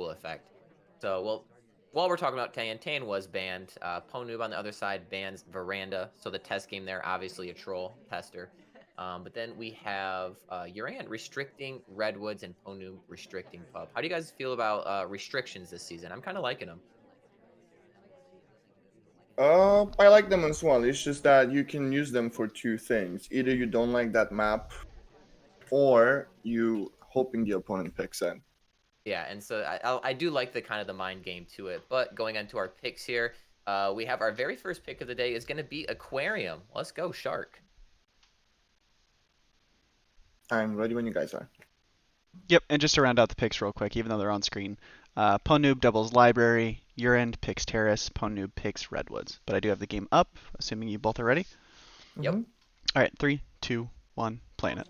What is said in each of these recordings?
cool effect. So, well, while we're talking about Tan, Tan was banned. pwndnoob on the other side bans Veranda. So the test game there, obviously a troll tester. But then we have YerAnd restricting Redwoods and pwndnoob restricting Pub. How do you guys feel about restrictions this season? I'm kind of liking them. I like them as well. It's just that you can use them for two things. Either you don't like that map, or you hoping the opponent picks it. Yeah, and so I do like the kind of the mind game to it. But going into our picks here, we have our very first pick of the day is going to be Aquarium. Let's go, Shark. I'm ready when you guys are. Yep, and just to round out the picks real quick, even though they're on screen, pwndnoob doubles Library, YerAnd picks Terrace, pwndnoob picks Redwoods. But I do have the game up, assuming you both are ready. Yep. Mm-hmm. All right, 3, 2, 1, playing it.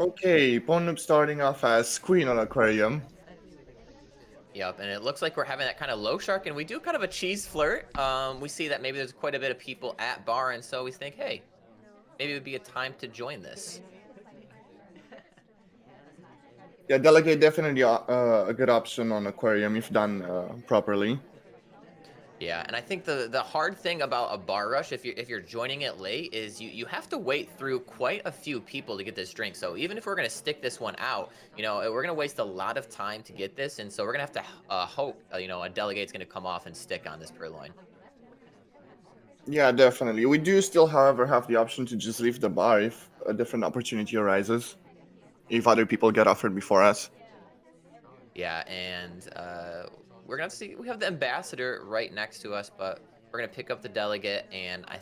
Okay, pwndnoob starting off as Queen on Aquarium. Yep, and it looks like we're having that kind of low shark, and we do kind of a cheese flirt. We see that maybe there's quite a bit of people at bar, and so we think, hey, maybe it would be a time to join this. Yeah, Delegate definitely a good option on Aquarium if done properly. Yeah, and I think the hard thing about a bar rush, if you're joining it late, is you have to wait through quite a few people to get this drink. So even if we're gonna stick this one out, we're gonna waste a lot of time to get this, and so we're gonna have to hope a delegate's gonna come off and stick on this purloin. Yeah, definitely. We do still, however, have the option to just leave the bar if a different opportunity arises. If other people get offered before us. Yeah, and we're gonna have to see. We have the ambassador right next to us, but we're gonna pick up the delegate, and I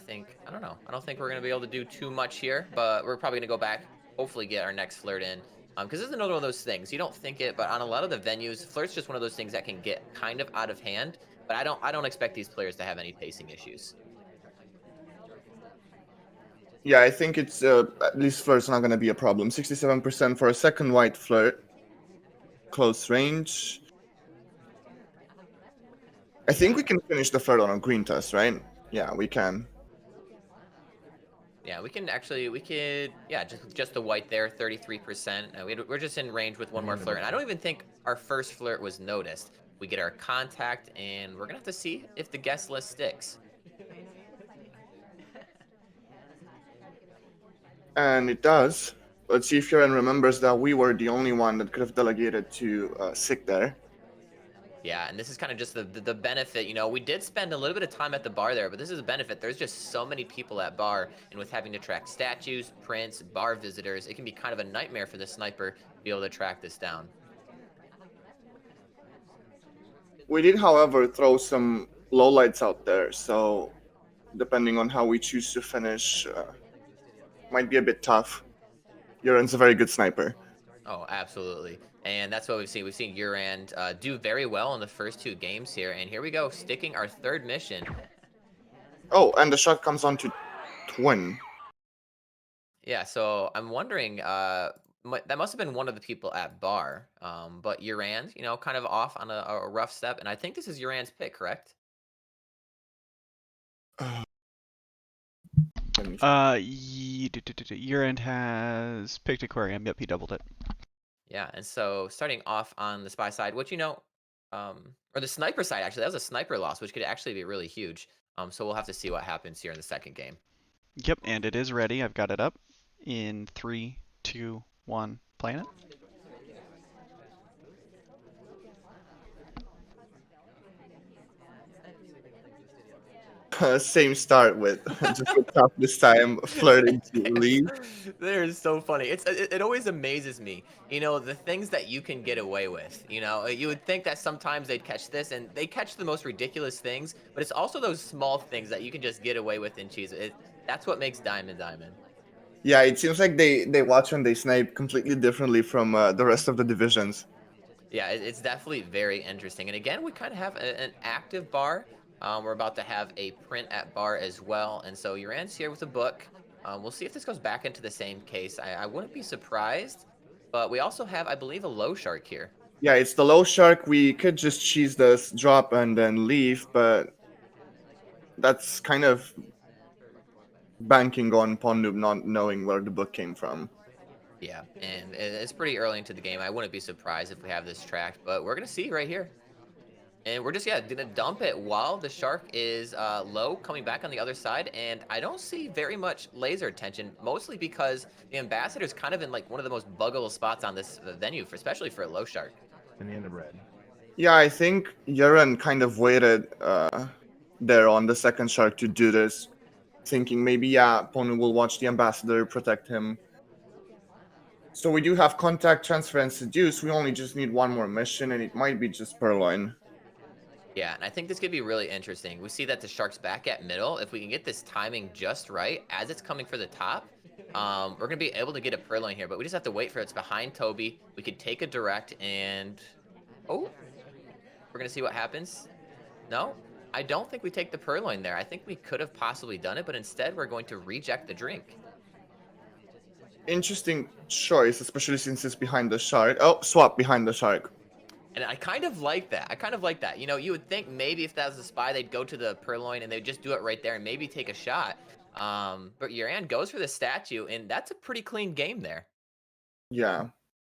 don't know. I don't think we're gonna be able to do too much here, but we're probably gonna go back. Hopefully, get our next flirt in. Because this is another one of those things you don't think it, but on a lot of the venues, flirt's just one of those things that can get kind of out of hand. But I don't expect these players to have any pacing issues. Yeah, I think it's at least flirt's not going to be a problem. 67% for a second white flirt. Close range. I think we can finish the flirt on a green test, right? Yeah, we can. Yeah, yeah, just the white there, 33%. We're just in range with one more flirt, and I don't even think our first flirt was noticed. We get our contact, and we're gonna have to see if the guest list sticks. And it does. Let's see if Kieran remembers that we were the only one that could have delegated to Sick there. Yeah, and this is kind of just the benefit. We did spend a little bit of time at the bar there, but this is a benefit. There's just so many people at bar, and with having to track statues, prints, bar visitors, it can be kind of a nightmare for the sniper to be able to track this down. We did, however, throw some lowlights out there, so depending on how we choose to finish, might be a bit tough. Kieran's a very good sniper. Oh, absolutely. And that's what we've seen. We've seen YerAnd do very well in the first two games here. And here we go, sticking our third mission. Oh, and the shot comes on to Twin. Yeah, so I'm wondering, that must have been one of the people at bar. But YerAnd, kind of off on a rough step. And I think this is YerAnd's pick, correct? YerAnd has picked Aquarium. Yep, he doubled it. Yeah, and so starting off on the spy side, or the sniper side, actually, that was a sniper loss, which could actually be really huge. So we'll have to see what happens here in the second game. Yep, and it is ready. I've got it up in 3, 2, 1, playing it. Same start with just tough this time, flirting to leave. They're so funny. It always amazes me, the things that you can get away with. You would think that sometimes they'd catch this, and they catch the most ridiculous things, but it's also those small things that you can just get away with in cheese. That's what makes Diamond Diamond. Yeah, it seems like they watch and they snipe completely differently from the rest of the divisions. Yeah, it's definitely very interesting. And again, we kind of have an active bar. We're about to have a print at bar as well. And so YerAnd's here with a book. We'll see if this goes back into the same case. I wouldn't be surprised. But we also have, I believe, a low shark here. Yeah, it's the low shark. We could just cheese this, drop, and then leave, but that's kind of banking on pwndnoob not knowing where the book came from. Yeah, and it's pretty early into the game. I wouldn't be surprised if we have this tracked, but we're gonna see right here. And we're just, yeah, gonna dump it while the shark is low, coming back on the other side. And I don't see very much laser attention, mostly because the ambassador's kind of in like one of the most buggable spots on this venue, especially for a low shark. In the end of red. Yeah, I think YerAnd kind of waited there on the second shark to do this, thinking maybe, yeah, Ponu will watch the ambassador, protect him. So we do have contact, transfer, and seduce. We only just need one more mission, and it might be just Purloin. Yeah, and I think this could be really interesting. We see that the shark's back at middle. If we can get this timing just right as it's coming for the top, we're gonna be able to get a purloin here. But we just have to wait for it's behind Toby. We could take a direct and oh, we're gonna see what happens. No, I don't think we take the purloin there. I think we could have possibly done it, but instead we're going to reject the drink. Interesting choice, especially since it's behind the shark. Oh, swap behind the shark. And I kind of like that. I kind of like that. You know, you would think maybe if that was a spy, they'd go to the purloin and they'd just do it right there and maybe take a shot. But YerAnd goes for the statue, and that's a pretty clean game there. Yeah,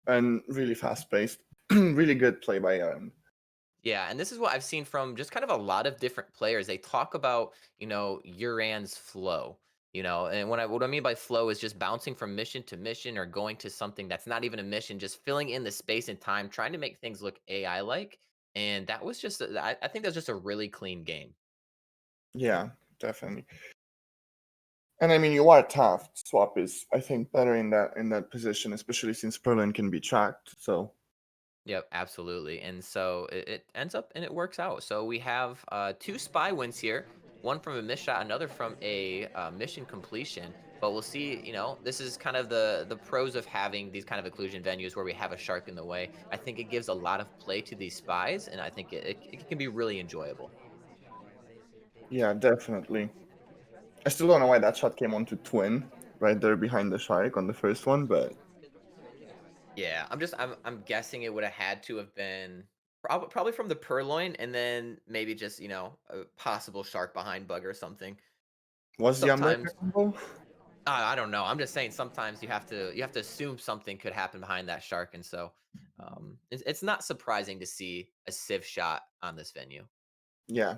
and really fast-paced. Really good play by YerAnd. Yeah, and this is what I've seen from just kind of a lot of different players. They talk about, you know, YerAnd's flow. You know, and what I mean by flow is just bouncing from mission to mission or going to something that's not even a mission, just filling in the space and time, trying to make things look AI like. And that was just, I think that was just a really clean game. Yeah, definitely. And I mean, you are tough. Swap is, I think, better in that position, especially since Purloin can be tracked. So Yep, absolutely. And so it ends up and it works out. So we have two spy wins here, one from a miss shot, another from a mission completion. But we'll see, you know, this is kind of the pros of having these kind of occlusion venues where we have a shark in the way. I think it gives a lot of play to these spies, and I think it can be really enjoyable. yeah, definitely. I still don't know why that shot came onto Twin right there behind the shark on the first one, but Yeah, I'm guessing it would have had to have been probably from the purloin, and then maybe just, you know, a possible shark behind bug or something. was the Sometimes combo? I don't know. I'm just saying sometimes you have to assume something could happen behind that shark, and so it's not surprising to see a sieve shot on this venue. Yeah.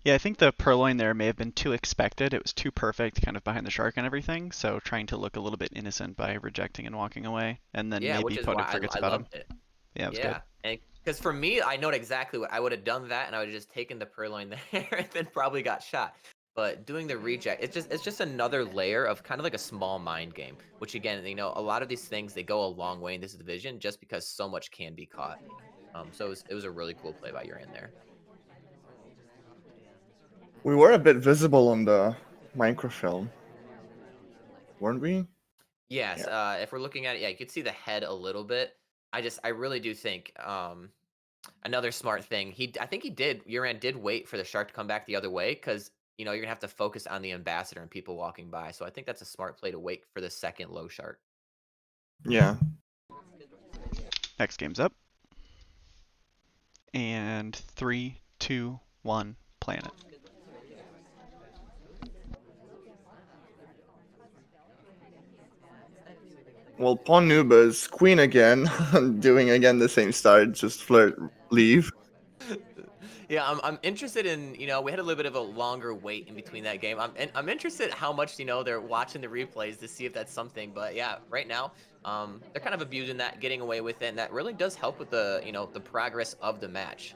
Yeah, I think the purloin there may have been too expected. It was too perfect, kind of behind the shark and everything. So trying to look a little bit innocent by rejecting and walking away, and then Yeah, maybe which is Ponu why forgets I about him. loved it. Yeah, it was good. Yeah, and because for me, I know exactly what I would have done that, and I would have just taken the purloin there and then probably got shot. But doing the reject, it's just another layer of kind of like a small mind game. Which again, you know, a lot of these things they go a long way in this division just because so much can be caught. So it was a really cool play by your end there. We were a bit visible on the microfilm, weren't we? Yes, Yeah. if we're looking at it, yeah, you could see the head a little bit. I really do think another smart thing. I think YerAnd did wait for the shark to come back the other way because you know you're gonna have to focus on the ambassador and people walking by. So I think that's a smart play to wait for the second low shark. Yeah. Next game's up. And 3, 2, 1, planet. Well, Pawn Noob is queen again, doing again the same start, just flirt, leave. Yeah, I'm interested in, you know, we had a little bit of a longer wait in between that game. I'm interested how much, you know, they're watching the replays to see if that's something. But yeah, right now, they're kind of abusing that, getting away with it, and that really does help with the, you know, the progress of the match.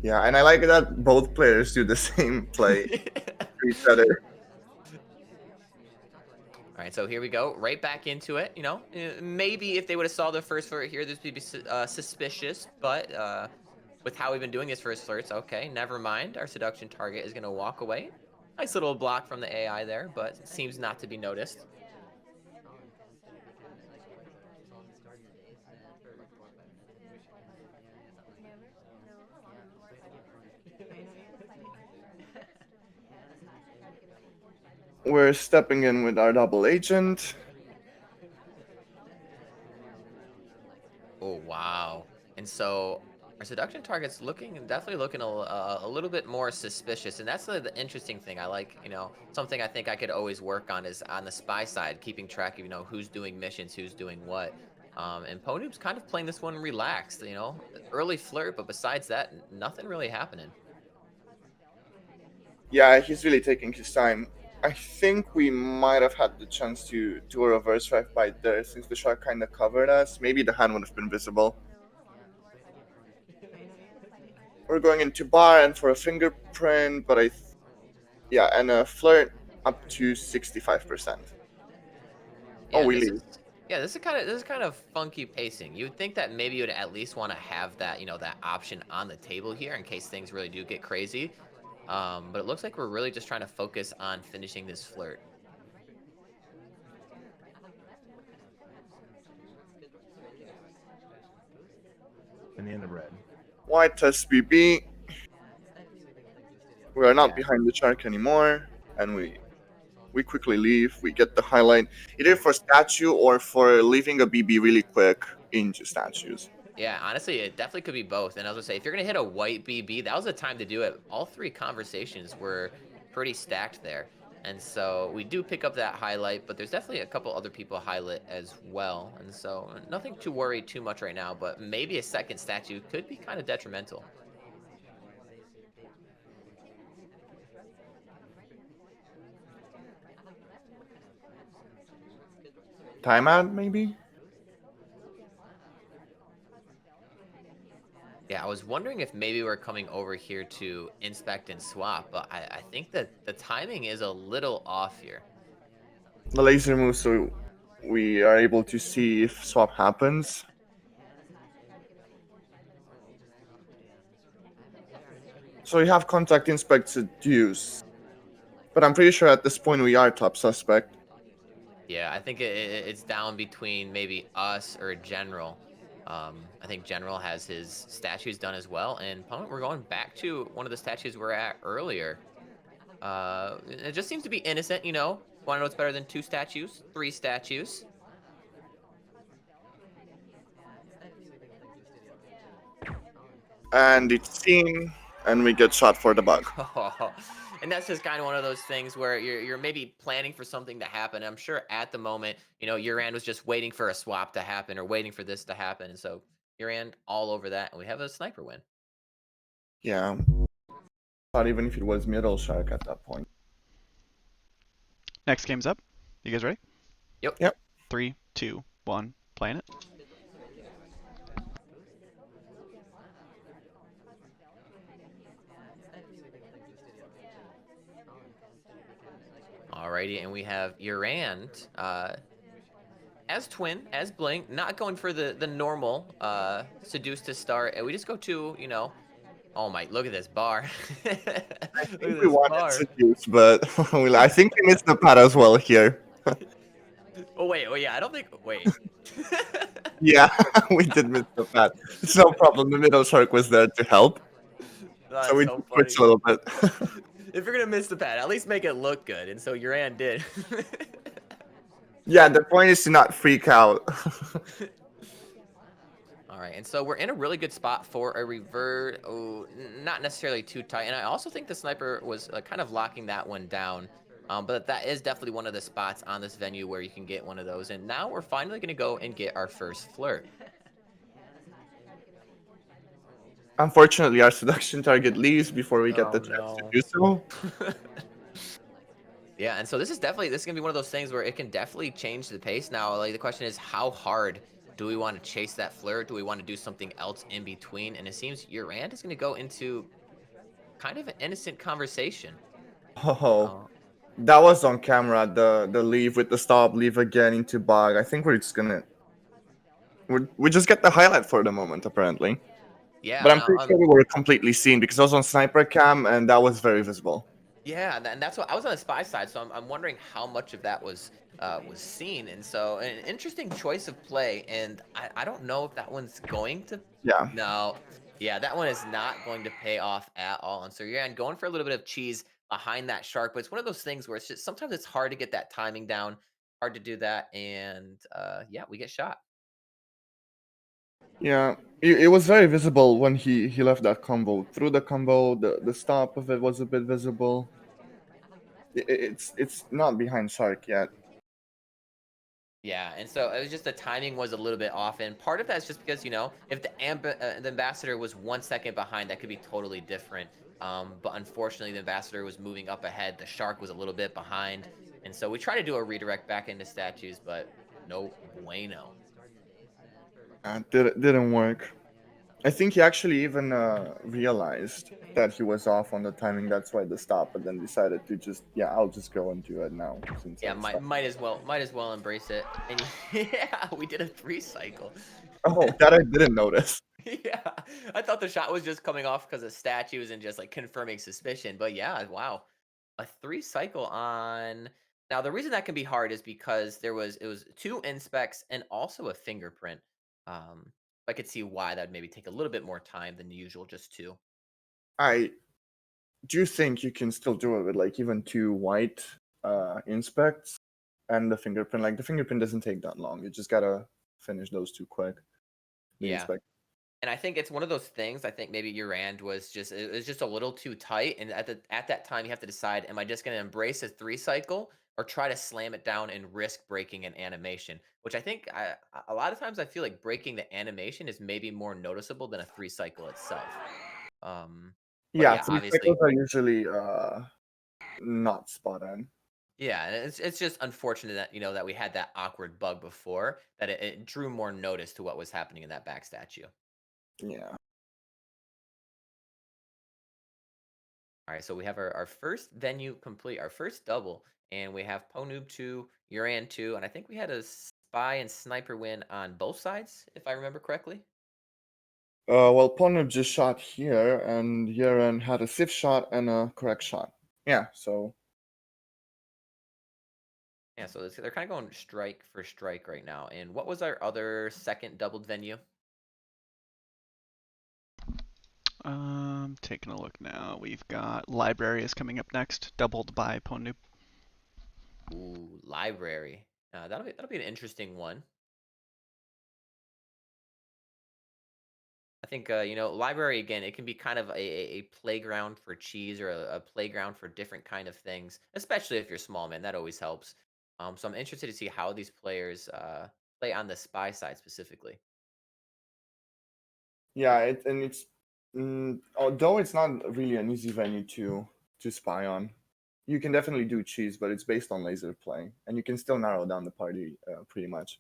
Yeah, and I like that both players do the same play to each other. All right, so here we go, right back into it. You know, maybe if they would have saw the first flirt here, this would be suspicious. But with how we've been doing this first flirts, okay, never mind. Our seduction target is going to walk away. Nice little block from the AI there, but seems not to be noticed. We're stepping in with our double agent. Oh, wow. And so Our seduction target's definitely looking a little bit more suspicious, and that's the interesting thing. I like, something I think I could always work on is on the spy side, keeping track of, who's doing missions, who's doing what. And Ponoob's kind of playing this one relaxed, early flirt, but besides that, nothing really happening. Yeah, he's really taking his time. I think we might have had the chance to do a reverse drive by there since the shark kind of covered us. Maybe the hand would have been visible. We're going into bar and for a fingerprint, but yeah, and a flirt up to 65%. Oh, Yeah, and we this leave. is yeah, this is kind of funky pacing. You would think that maybe you'd at least want to have that, that option on the table here in case things really do get crazy. But it looks like we're really just trying to focus on finishing this flirt. Banana bread. White SBB. We are not Yeah. behind the shark anymore, and we quickly leave. We get the highlight either for statue or for leaving a BB really quick into statues. Yeah, honestly, it definitely could be both. And I was gonna say, if you're gonna hit a white BB, that was the time to do it. All three conversations were pretty stacked there. And so we do pick up that highlight, but there's definitely a couple other people highlight as well. And so nothing to worry too much right now, but maybe a second statue could be kind of detrimental. Timeout, maybe? Yeah, I was wondering if maybe we're coming over here to inspect and swap, but I think that the timing is a little off here. The laser moves so we are able to see if swap happens. So we have contact inspect seduce. But I'm pretty sure at this point we are top suspect. Yeah, I think it's down between maybe us or General. I think General has his statues done as well, and opponent, we're going back to one of the statues we're at earlier. It just seems to be innocent, Want to know what's better than 2 statues? 3 statues. And it's seen, and we get shot for the bug. And that's just kind of one of those things where you're maybe planning for something to happen. I'm sure at the moment, YerAnd was just waiting for a swap to happen or waiting for this to happen. And so YerAnd all over that, and we have a sniper win. Yeah. Not even if it was middle shark at that point. Next game's up. You guys ready? Yep. Yep. 3, 2, 1, playing it. Alrighty, and we have YerAnd as Twin, as Blink, not going for the normal seduce to start. And we just go to, oh my, look at this bar. Look at I think we this wanted bar. seduce, but I think we missed the pad as well here. Oh wait, oh yeah, I don't think. Wait. Yeah, we did miss the pad. It's no problem. The middle shark was there to help. So That's we so switched funny. a little bit. If you're gonna miss the pad, at least make it look good. And so YerAnd did. Yeah, the point is to not freak out. All right, and so we're in a really good spot for a revert. Oh, not necessarily too tight. And I also think the sniper was kind of locking that one down. But that is definitely one of the spots on this venue where you can get one of those. And now we're finally going to go and get our first flirt. Unfortunately, our seduction target leaves before we get the Oh, chance to no. do so. Yeah, and so this is gonna be one of those things where it can definitely change the pace. Now, like the question is, how hard do we want to chase that flirt? Do we want to do something else in between? And it seems YerAnd is gonna go into kind of an innocent conversation. Oh, Uh, that was on camera. The leave with the stop, leave again into bug. I think we're just gonna we just get the highlight for the moment apparently. yeah, But I'm pretty and sure we were completely seen because I was on sniper cam and that was very visible. yeah, and that's what I was on the spy side, so I'm wondering how much of that was seen. And so an interesting choice of play, and I don't know if that one's going to. Yeah. No, yeah, that one is not going to pay off at all. And so you're going for a little bit of cheese behind that shark, but it's one of those things where it's just sometimes it's hard to get that timing down, hard to do that, and yeah, we get shot. Yeah, it was very visible when he left that combo. Through the combo, the stop of it was a bit visible. It's not behind Shark yet. Yeah, and so it was just the timing was a little bit off, and part of that's just because, you know, if the ambassador was 1 second behind, that could be totally different. But unfortunately, the ambassador was moving up ahead. The shark was a little bit behind, and so we tried to do a redirect back into statues, but no bueno. Didn't work. I think he actually even realized that he was off on the timing. That's why the stop, but then decided to just, yeah, I'll just go and do it now since Yeah, I'm stuck. might as well embrace it. And yeah, we did a 3 cycle. Oh, that I didn't notice. Yeah, I thought the shot was just coming off because of statues and just like confirming suspicion. But yeah, wow, a 3 cycle on. Now the reason that can be hard is because it was 2 inspects and also a fingerprint. I could see why that would maybe take a little bit more time than usual, just two. I do think you can still do it with like even 2 white inspects and the fingerprint. Like the fingerprint doesn't take that long. You just gotta finish those 2 quick. The Yeah. inspect. And I think it's one of those things. I think maybe YerAnd was just it was just a little too tight, and at that time you have to decide: am I just going to embrace a 3 cycle or try to slam it down and risk breaking an animation? Which I think a lot of times I feel like breaking the animation is maybe more noticeable than a 3 cycle itself. But Yeah, yeah, 3 cycles obviously, are usually not spot on. yeah, and it's just unfortunate that that we had that awkward bug before that it drew more notice to what was happening in that back statue. Yeah. All right, so we have our first venue complete, our first double, and we have pwnoob 2, YerAnd 2, and I think we had a spy and sniper win on both sides, if I remember correctly. Well, Poneb just shot here, and Yeren had a safe shot and a correct shot. Yeah, so Yeah, so they're kind of going strike for strike right now. And what was our other second doubled venue? Taking a look now. We've got library is coming up next, doubled by pwndnoob. Ooh, library. That'll be an interesting one. I think library again. It can be kind of a playground for cheese or a playground for different kind of things, especially if you're small, man. That always helps. So I'm interested to see how these players play on the spy side specifically. yeah, it's although it's not really an easy venue to spy on. You can definitely do cheese, but it's based on laser play, and you can still narrow down the party pretty much.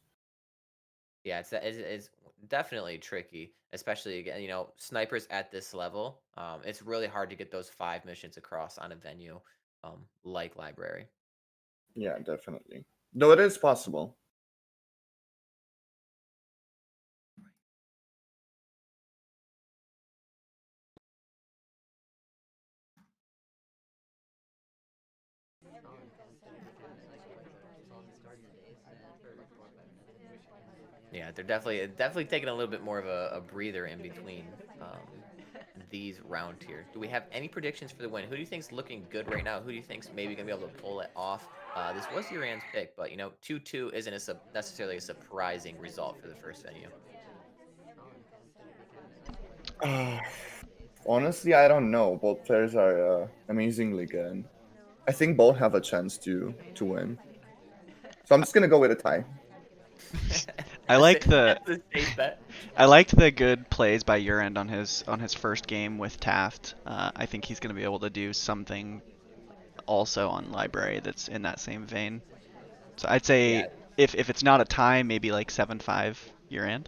Yeah, it's definitely tricky, especially again, snipers at this level. It's really hard to get those 5 missions across on a venue, like library. Yeah, definitely. Though it is possible. Yeah, they're definitely taking a little bit more of a breather in between these round tier. Do we have any predictions for the win? Who do you think's looking good right now? Who do you think's maybe gonna be able to pull it off? This was YerAnd's pick, but 2-2 isn't necessarily a surprising result for the first venue. Honestly, I don't know. Both players are amazingly good. I think both have a chance to win. So I'm just gonna go with a tie. I like the That's a safe bet. I liked the good plays by YerAnd on his first game with Taft. I think he's going to be able to do something also on library that's in that same vein. So I'd say Yeah, if it's not a tie, maybe like 7-5 YerAnd.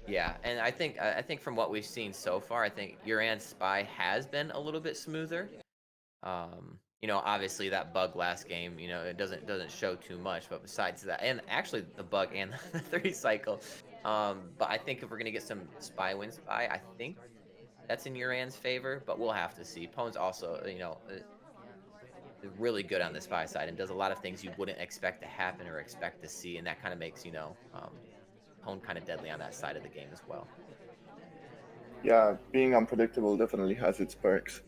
yeah, and I think from what we've seen so far, I think YerAnd's spy has been a little bit smoother. Obviously that bug last game, it doesn't show too much, but besides that, and actually the bug and the 3 cycle, but I think if we're gonna get some spy win spy, I think that's in YerAnd's favor, but we'll have to see. Pone's also, really good on the spy side and does a lot of things you wouldn't expect to happen or expect to see, and that kind of makes Pone kind of deadly on that side of the game as well. Yeah, being unpredictable definitely has its perks.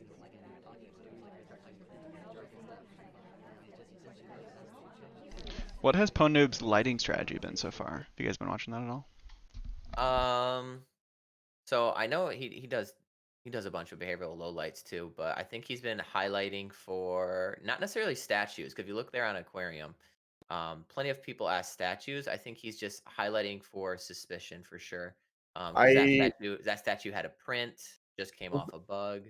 What has pwndnoob's lighting strategy been so far? Have you guys been watching that at all? So I know he does a bunch of behavioral lowlights too, but I think he's been highlighting for not necessarily statues. Because if you look there on Aquarium, plenty of people ask statues. I think he's just highlighting for suspicion for sure. Because I that statue had a print, just came off a bug.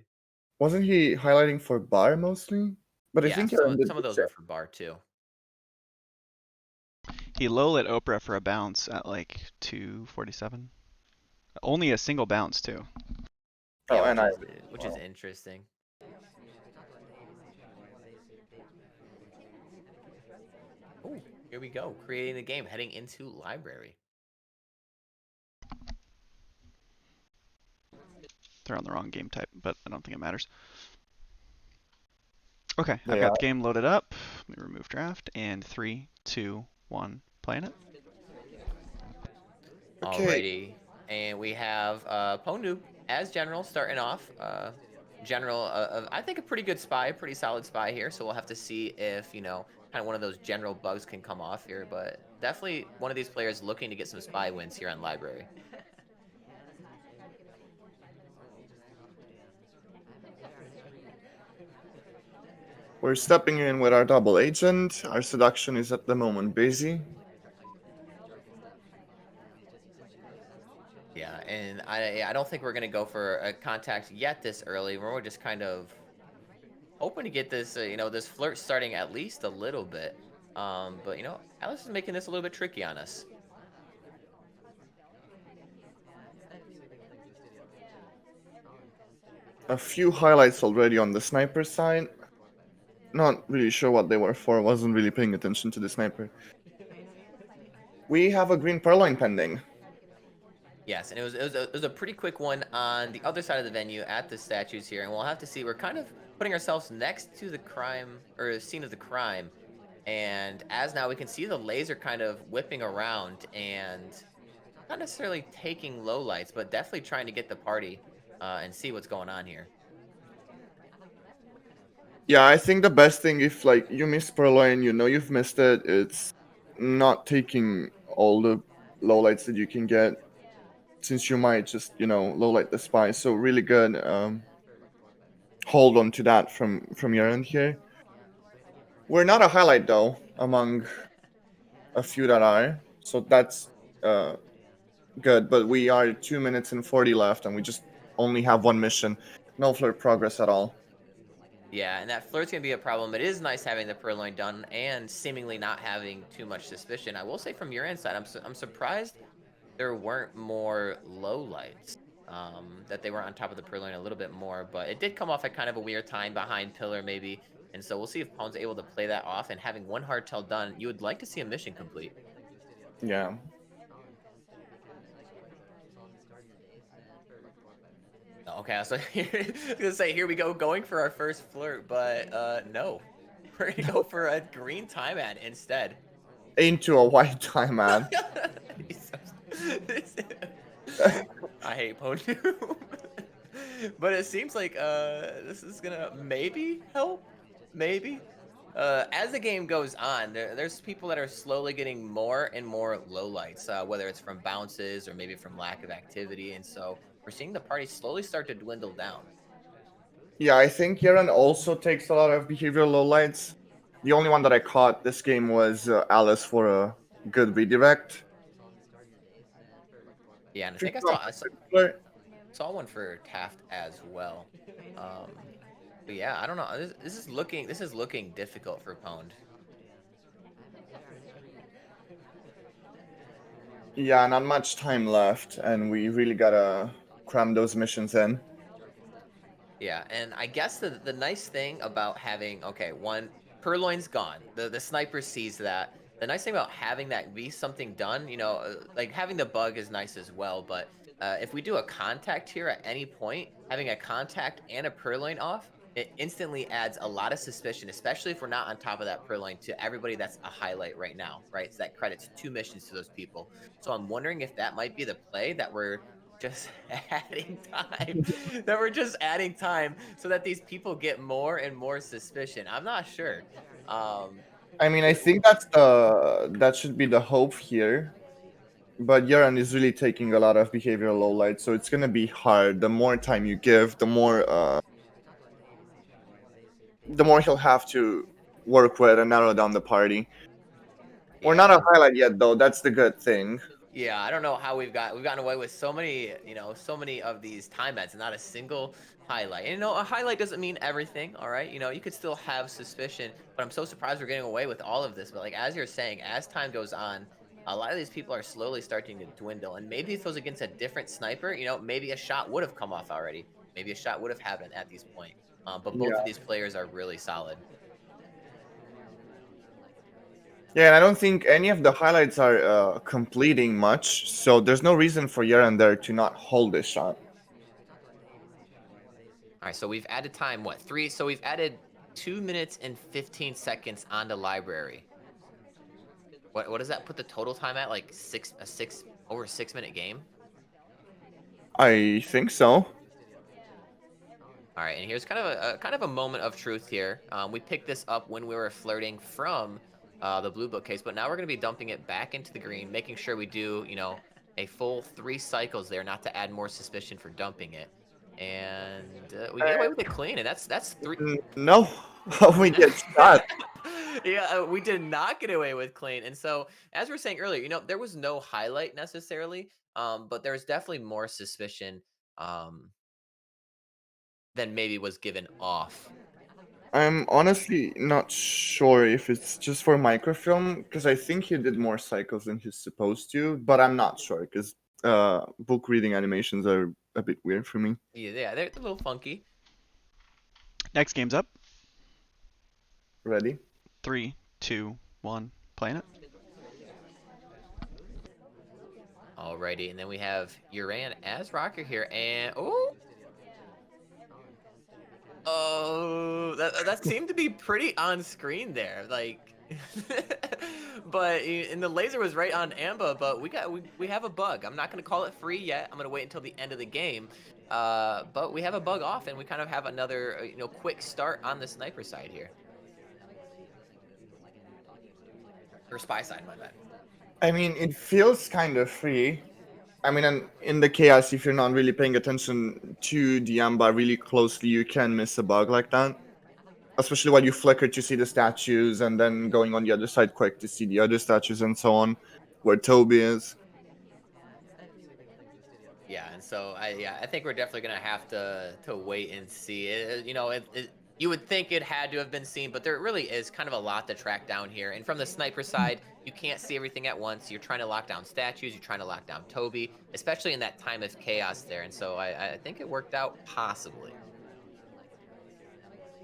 wasn't he highlighting for bar mostly? But I Yeah, think Yeran did some of the those same. were for bar too. He low lit Oprah for a bounce at like 247. Only a single bounce too. Oh, Yeah, and I. which is interesting. Oh, here we go, creating the game, heading into library. They're on the wrong game type, but I don't think it matters. Okay, I've They got are. the game loaded up. Let me remove draft. And 3, 2, 1, playing it. Okay. Alrighty, and we have pwndnoob as general starting off. General, I think a pretty good spy, pretty solid spy here. So we'll have to see if kind of one of those general bugs can come off here. But definitely one of these players looking to get some spy wins here on library. We're stepping in with our double agent. Our seduction is at the moment busy. Yeah, and I don't think we're gonna go for a contact yet this early. We're just kind of hoping to get this this flirt starting at least a little bit. But Alice is making this a little bit tricky on us. A few highlights already on the sniper side. Not really sure what they were for. Wasn't really paying attention to the sniper. We have a green purloin pending. Yes, and it was a pretty quick one on the other side of the venue at the statues here, and we'll have to see. We're kind of putting ourselves next to the crime or scene of the crime, and as now we can see the laser kind of whipping around and not necessarily taking low lights, but definitely trying to get the party and see what's going on here. Yeah, I think the best thing if like you miss purloin, you know you've missed it. It's not taking all the lowlights that you can get, since you might just lowlight the spy. So really good. Hold on to that from your end here. We're not a highlight though among a few that are, so that's uh, good. But we are 2 minutes and 40 left, and we just only have one mission. No flirt progress at all. Yeah, and that flirt's gonna be a problem. It is nice having the purloin done and seemingly not having too much suspicion. I will say from your end side, I'm surprised there weren't more low lights. That they were on top of the purloin a little bit more, but it did come off at kind of a weird time behind pillar maybe. And so we'll see if Pawn's able to play that off, and having one hardtail done, you would like to see a mission complete. Yeah. Okay, so I was gonna say here we go, going for our first flirt, but no. We're gonna go for a green time ad instead. Into a white time ad. I hate Ponu. But it seems like this is gonna maybe help. Maybe. As the game goes on, there's people that are slowly getting more and more lowlights, whether it's from bounces or maybe from lack of activity, and so we're seeing the party slowly start to dwindle down. Yeah, I think YerAnd also takes a lot of behavioral lowlights. The only one that I caught this game was Alice for a good redirect. Yeah, and I think Fifth round I particular. saw one for Taft as well. But yeah, I don't know. This is looking difficult for Pwned. Yeah, not much time left, and we really gotta cram those missions in. Yeah, and I guess the nice thing about having one purloin's gone. The sniper sees that. The nice thing about having that be something done, like having the bug is nice as well. But if we do a contact here at any point, having a contact and a purloin off, it instantly adds a lot of suspicion, especially if we're not on top of that purloin to everybody that's a highlight right now, right? So that credits 2 missions to those people. So I'm wondering if that might be the play that we're just adding time that we're just adding time so that these people get more and more suspicion. I'm not sure. I mean, I It, think that should be the hope here, but YerAnd is really taking a lot of behavioral lowlights, so it's gonna be hard. The more time you give, the more he'll have to work with and narrow down the party. We're not a highlight yet, though. That's the good thing. Yeah, I don't know how we've gotten away with so many, so many of these time bets and not a single highlight. And a highlight doesn't mean everything, all right? You could still have suspicion, but I'm so surprised we're getting away with all of this. But like as you're saying, as time goes on, a lot of these people are slowly starting to dwindle. And maybe if it was against a different sniper, maybe a shot would have come off already. Maybe a shot would have happened at this point. But both of Yeah. these players are really solid. Yeah, and I don't think any of the highlights are completing much, so there's no reason for YerAnd there to not hold this shot. All right, so we've added time, what, 3? So we've added 2 minutes and 15 seconds onto library. What does that put the total time at? Like over a 6-minute game? I think so. All right, and here's kind of a moment of truth here. We picked this up when we were flirting from the blue bookcase, but now we're going to be dumping it back into the green, making sure we do, a full 3 cycles there, not to add more suspicion for dumping it. And we get away with it clean, and that's 3. No, we get shot. Yeah, we did not get away with clean. And so, as we were saying earlier, there was no highlight necessarily, but there's definitely more suspicion than maybe was given off. I'm honestly not sure if it's just for microfilm, because I think he did more cycles than he's supposed to, but I'm not sure, because book reading animations are a bit weird for me. Yeah, they're a little funky. Next game's up. Ready? 3, 2, 1. Playing it. Alrighty, and then we have YerAnd as rocker here, and that seemed to be pretty on screen there, like, and the laser was right on Amba, but we have a bug. I'm not gonna call it free yet. I'm gonna wait until the end of the game, but we have a bug off, and we kind of have another quick start on the sniper side here, or spy side, my bad. I mean, it feels kind of free. I mean, in the chaos, if you're not really paying attention to the Amba really closely, you can miss a bug like that. Especially when you flicker to see the statues and then going on the other side quick to see the other statues and so on, where Toby is. Yeah, and so I think we're definitely gonna have to wait and see. You would think it had to have been seen, but there really is kind of a lot to track down here. And from the sniper side, you can't see everything at once. You're trying to lock down statues. You're trying to lock down Toby, especially in that time of chaos there. And so I think it worked out possibly.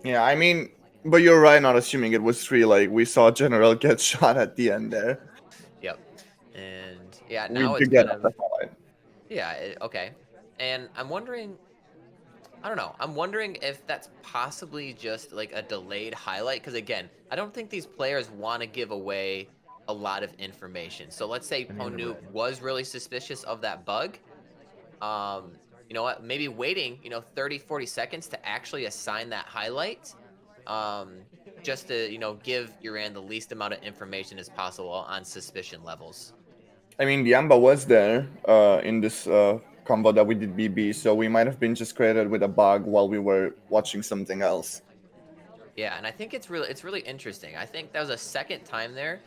Yeah, I mean, but you're right not assuming it was free. Like, we saw General get shot at the end there. Yep. And yeah, We now it's did get kind of, the highlight. yeah, okay. And I'm wondering, I don't know. I'm wondering if that's possibly just like a delayed highlight. Because again, I don't think these players want to give away a lot of information. So let's say And the end of pwndnoob red. was really suspicious of that bug. You know what? Maybe waiting, 30, 40 seconds to actually assign that highlight. Just to, give YerAnd the least amount of information as possible on suspicion levels. I mean, the Amba was there in this combo that we did BB, so we might have been just created with a bug while we were watching something else. Yeah, and I think it's really interesting. I think that was a second time there.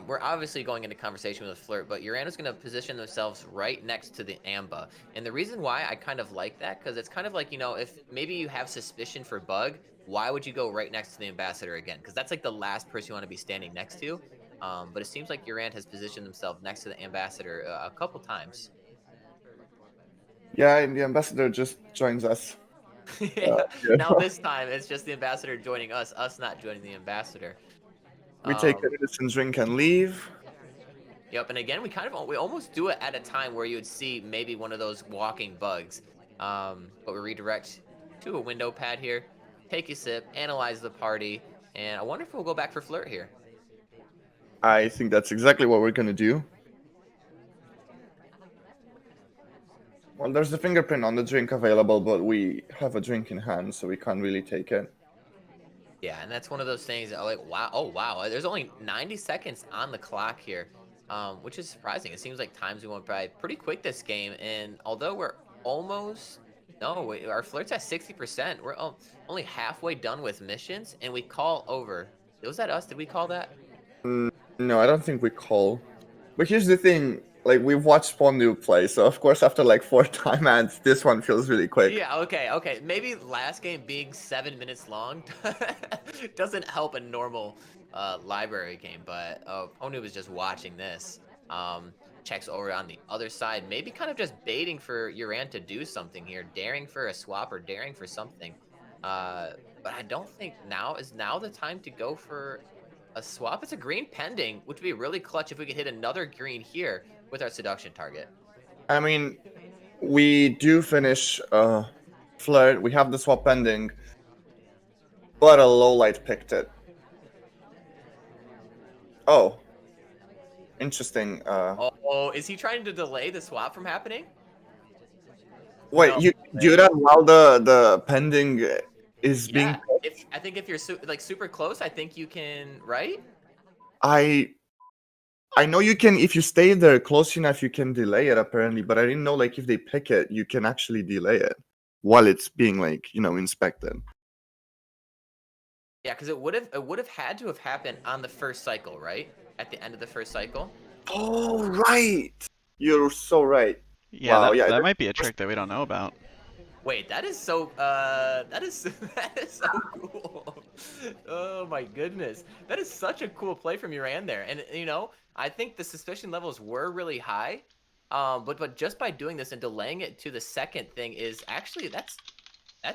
We're obviously going into conversation with Flirt, but YerAnd is going to position themselves right next to the Amba. And the reason why I kind of like that, because it's kind of like, if maybe you have suspicion for bug, why would you go right next to the Ambassador again? Because that's like the last person you want to be standing next to. But it seems like YerAnd has positioned themselves next to the Ambassador a couple times. Yeah, and the Ambassador just joins us. Yeah. Yeah. Now this time it's just the Ambassador joining us not joining the Ambassador. We take an innocent drink and leave. Yep, and again, we almost do it at a time where you would see maybe one of those walking bugs. But we redirect to a window pad here, take a sip, analyze the party, and I wonder if we'll go back for Flirt here. I think that's exactly what we're gonna do. Well, there's a fingerprint on the drink available, but we have a drink in hand, so we can't really take it. Yeah, and that's one of those things that like, wow, oh wow, there's only 90 seconds on the clock here. which is surprising. It seems like times we went by pretty quick this game, and although we're almost our flirt's at 60%. We're only halfway done with missions, and we call over. Was that us? Did we call that? No, I don't think we call. But here's the thing, like, we've watched pwndnoob play, so of course after like 4 time ads, this one feels really quick. Yeah, okay. Maybe last game being 7 minutes long doesn't help a normal library game, but pwndnoob is just watching this. Checks over on the other side, maybe kind of just baiting for YerAnd to do something here, daring for a swap or daring for something. But I don't think now is the time to go for a swap. It's a green pending, which would be really clutch if we could hit another green here with our seduction target. I mean, we do finish flirt, we have the swap pending, but a low light picked it. Oh. Interesting. Oh, is he trying to delay the swap from happening? Wait, No. you do that while the pending is being Yeah, I think if you're super close, I think you can, right? I know you can, if you stay there close enough, you can delay it apparently, but I didn't know like if they pick it, you can actually delay it while it's being like, inspected. Yeah, because it would have had to have happened on the first cycle, right? At the end of the first cycle. Oh, right. You're so right. Yeah, Wow, that might be a trick that we don't know about. Wait, that is so that is so cool. Oh my goodness. That is such a cool play from YerAnd there. And I think the suspicion levels were really high. But just by doing this and delaying it to the second thing is actually that's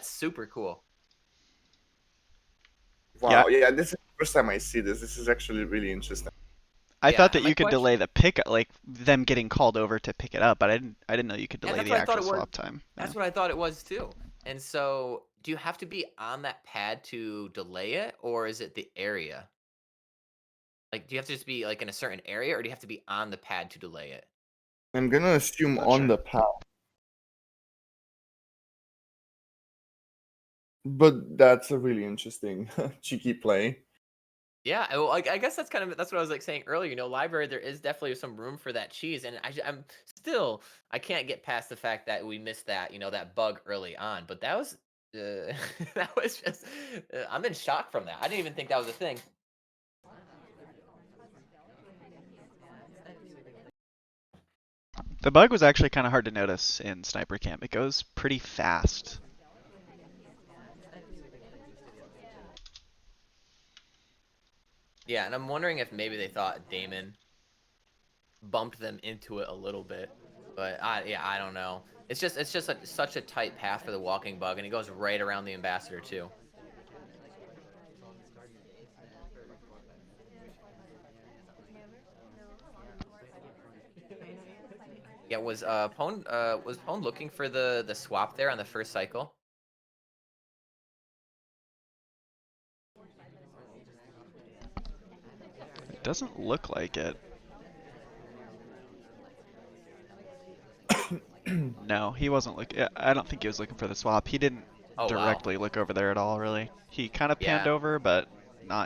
super cool. Wow, yeah, this is the first time I see this. This is actually really interesting. I Yeah, thought that and my you could question- delay the pick, like them getting called over to pick it up, but I didn't know you could delay that's the what I thought actual it was. swap time. That's Yeah. what I thought it was too. And so, do you have to be on that pad to delay it, or is it the area? Like, do you have to just be like in a certain area, or do you have to be on the pad to delay it? I'm gonna assume Not on sure. the path. But that's a really interesting cheeky play. Yeah, well, I guess that's what I was like saying earlier. Library, there is definitely some room for that cheese, and I'm still I can't get past the fact that we missed that that bug early on. But that was that was just I'm in shock from that. I didn't even think that was a thing. The bug was actually kind of hard to notice in Sniper Camp. It goes pretty fast. Yeah, and I'm wondering if maybe they thought Damon bumped them into it a little bit, but I don't know. It's just such a tight path for the walking bug, and it goes right around the ambassador too. Yeah, was Pwn looking for the swap there on the first cycle? It doesn't look like it. No, he wasn't looking. I don't think he was looking for the swap. He didn't Oh, directly look over there at all, really. He kind of panned Yeah. over, but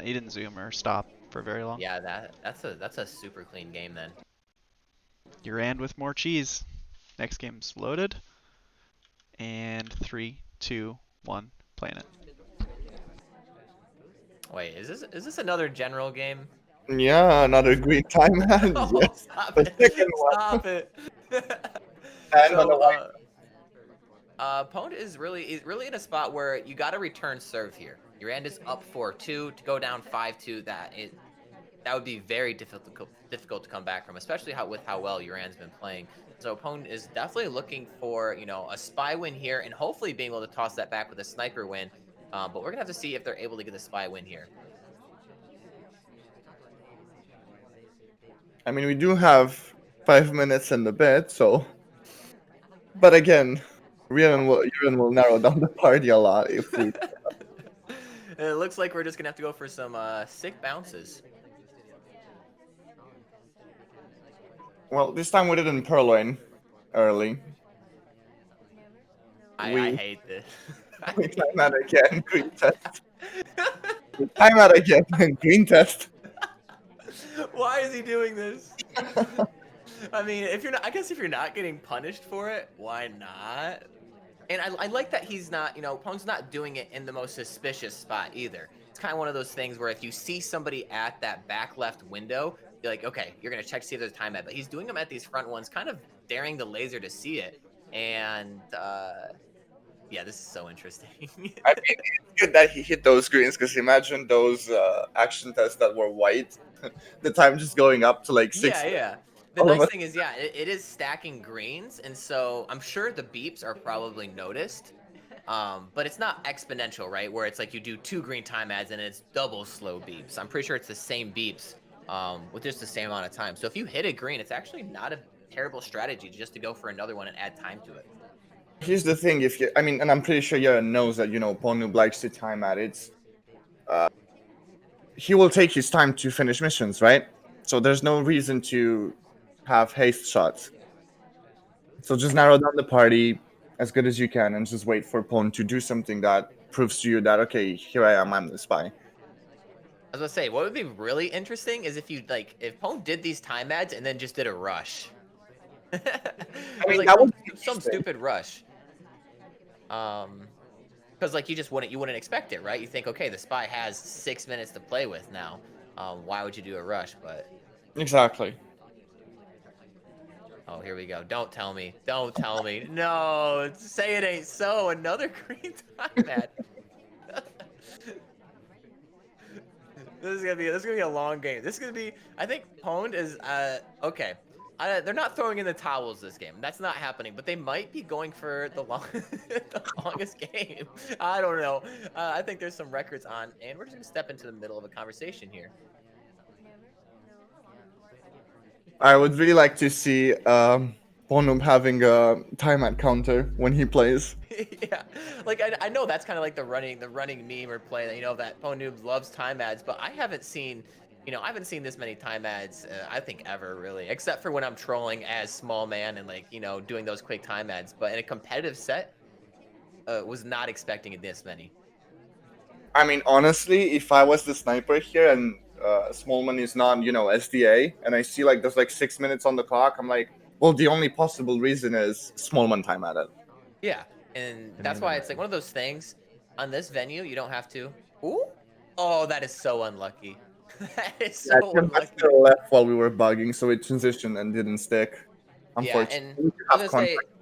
he didn't zoom or stop for very long. Yeah, that's a super clean game then. YerAnd with more cheese. Next game's loaded. And 3, 2, 1, playing it. Wait, is this another general game? Yeah, another green time hand. Oh, Yes. stop The it! second one. Stop it! And on the white. Pwn is really in a spot where you got to return serve here. YerAnd is up 4-2 to go down 5-2. That would be very difficult to come back from, especially with how well YerAnd's been playing. So Pwn is definitely looking for a spy win here, and hopefully being able to toss that back with a sniper win. But we're gonna have to see if they're able to get the spy win here. I mean, we do have 5 minutes in the bed, so. But again, YerAnd will narrow down the party a lot if we. It looks like we're just gonna have to go for some sick bounces. Well, this time we didn't purloin early. I hate this. We time out again, green test. We time out again, green test. Why is he doing this? I mean, if you're not, I guess if you're not getting punished for it, why not? And I like that he's not, you know, Pong's not doing it in the most suspicious spot either. It's kind of one of those things where if you see somebody at that back left window, you're like, okay, you're gonna check to see if there's time at. But he's doing them at these front ones, kind of daring the laser to see it. And yeah, this is so interesting. I mean, it's good that he hit those greens because imagine those action tests that were white. The time just going up to like 6. Yeah. The All of nice us. thing is, yeah, it is stacking greens, and so I'm sure the beeps are probably noticed. But it's not exponential, right? Where it's like you do 2 green time ads and it's double slow beeps. I'm pretty sure it's the same beeps with just the same amount of time. So if you hit a green, it's actually not a terrible strategy just to go for another one and add time to it. Here's the thing: if you, I mean, and I'm pretty sure YerAnd knows that pwndnoob likes to time at it. He will take his time to finish missions, right? So there's no reason to have haste shots. So just narrow down the party as good as you can, and just wait for Pwn to do something that proves to you that okay, here I am, I'm the spy. I was gonna say, what would be really interesting is if you if Pone did these time ads and then just did a rush. I Like mean, that would be some interesting. stupid rush. Because like you wouldn't expect it, right? You think, okay, the spy has 6 minutes to play with now. Why would you do a rush? But Exactly. oh, here we go. Don't tell me. Don't tell me. No, say it ain't so. Another green time ad. This is gonna be a long game. This is gonna be. I think Pwned is okay. They're not throwing in the towels this game. That's not happening. But they might be going for the the longest game. I don't know. I think there's some records on, and we're just gonna step into the middle of a conversation here. I would really like to see Pwnoob having a timeout counter when he plays. Yeah, like I know that's kind of like the running meme or play that that Pwnoob loves time ads, but I haven't seen I haven't seen this many time ads I think ever really, except for when I'm trolling as small man and like doing those quick time ads. But in a competitive set, was not expecting this many. I mean, honestly, if I was the sniper here and Smallman is not, SDA, and I see like there's like 6 minutes on the clock, I'm like, well, the only possible reason is Smallman time at it. Yeah, and And that's the why end it's of like red. one of those things on this venue you don't have to. Ooh, oh, that is so unlucky. That is Yeah, so Tim Hester unlucky. left while we were bugging, so it transitioned and didn't stick. Yeah, Unfortunately, and we I was have gonna say contact.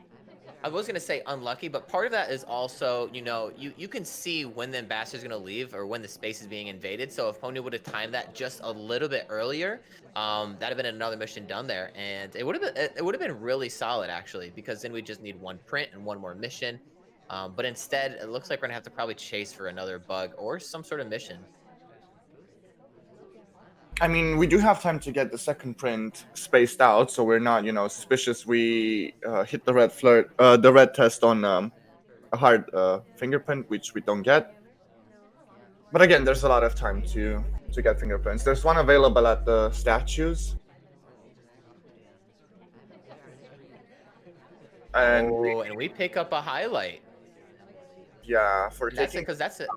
I was gonna say unlucky, but part of that is also, you can see when the ambassador's gonna leave or when the space is being invaded. So if Pony would have timed that just a little bit earlier, that'd have been another mission done there, and it would have been really solid actually, because then we just need one print and one more mission. But instead, it looks like we're gonna have to probably chase for another bug or some sort of mission. I mean, we do have time to get the second print spaced out, so we're not, suspicious. We hit the red test on a hard fingerprint, which we don't get. But again, there's a lot of time to get fingerprints. There's one available at the statues, and Oh, and we pick up a highlight, yeah, for and that's it, taking because that's it.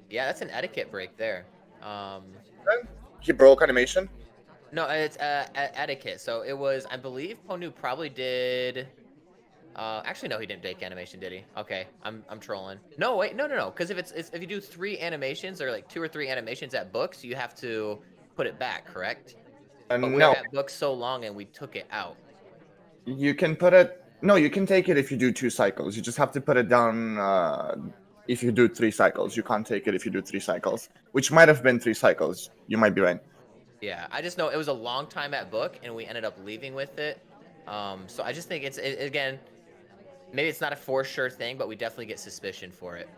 Yeah, that's an etiquette break there. he broke animation. No, it's etiquette. So it was, I believe, Ponu probably did. Actually, no, he didn't take animation, did he? Okay, I'm trolling. No, wait, no. Because if you do 3 animations or like 2 or 3 animations at books, you have to put it back, correct? But we were No, at books so long and we took it out. you can put it. No, you can take it if you do 2 cycles. You just have to put it down if you do 3 cycles. You can't take it if you do 3 cycles, which might have been 3 cycles. You might be right. Yeah, I just know it was a long time at book and we ended up leaving with it. So I just think again, maybe it's not a for sure thing, but we definitely get suspicion for it.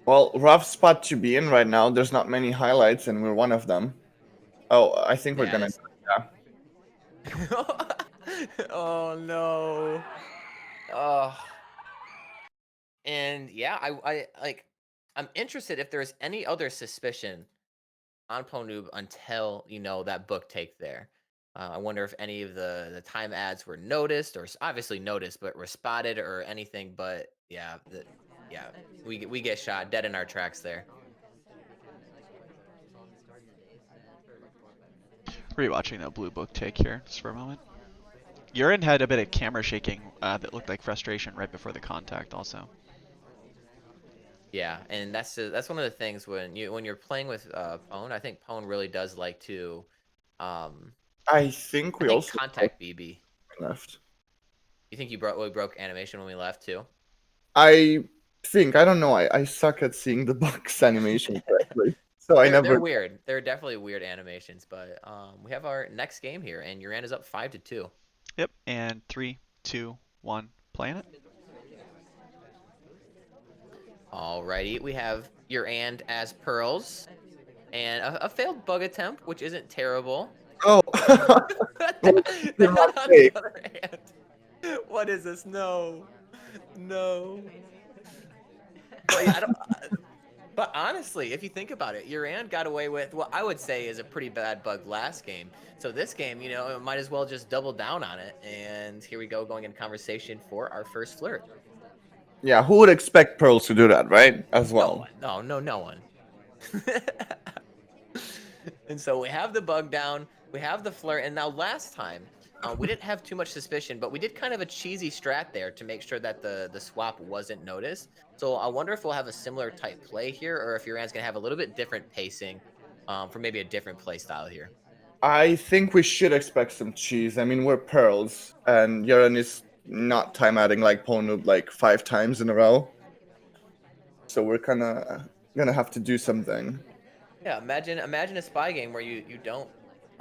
Well, rough spot to be in right now. There's not many highlights, and we're one of them. Oh, I think we're Yeah, gonna. Yeah. oh no. Oh. And yeah, I like I'm interested if there's any other suspicion on Ponoob until that book take there. I wonder if any of the time ads were noticed or obviously noticed, but were spotted or anything. But yeah, yeah, we get shot dead in our tracks there. Rewatching that blue book take here just for a moment. YerAnd had a bit of camera shaking that looked like frustration right before the contact also. Yeah, and that's one of the things when you're playing with Pwn. I think Pwn really does like to, um, I think I we think also contact BB. left. You think we broke animation when we left too? I think I don't know. I suck at seeing the box animation correctly, so I They're never. weird. They're definitely weird animations, but we have our next game here, and YerAnd is up 5-2. Yep, and 3, 2, 1, playing it. Alrighty, we have YerAnd as pearls, and a failed bug attempt, which isn't terrible. Oh, That, your that on the mistake. other hand, what is this? No, no. But yeah, I don't. But honestly, if you think about it, YerAnd got away with what I would say is a pretty bad bug last game. So this game, it might as well just double down on it. And here we go, going in conversation for our first flirt. Yeah, who would expect Pearls to do that, right? As No well. one. No one. And so we have the bug down, we have the flirt, and now last time, we didn't have too much suspicion, but we did kind of a cheesy strat there to make sure that the swap wasn't noticed. So I wonder if we'll have a similar type play here, or if YerAnd's gonna have a little bit different pacing, for maybe a different play style here. I think we should expect some cheese. I mean, we're Pearls, and Yeren is not time adding like pwndnoob like 5 times in a row. So we're kind of gonna have to do something. Yeah, imagine a spy game where you don't,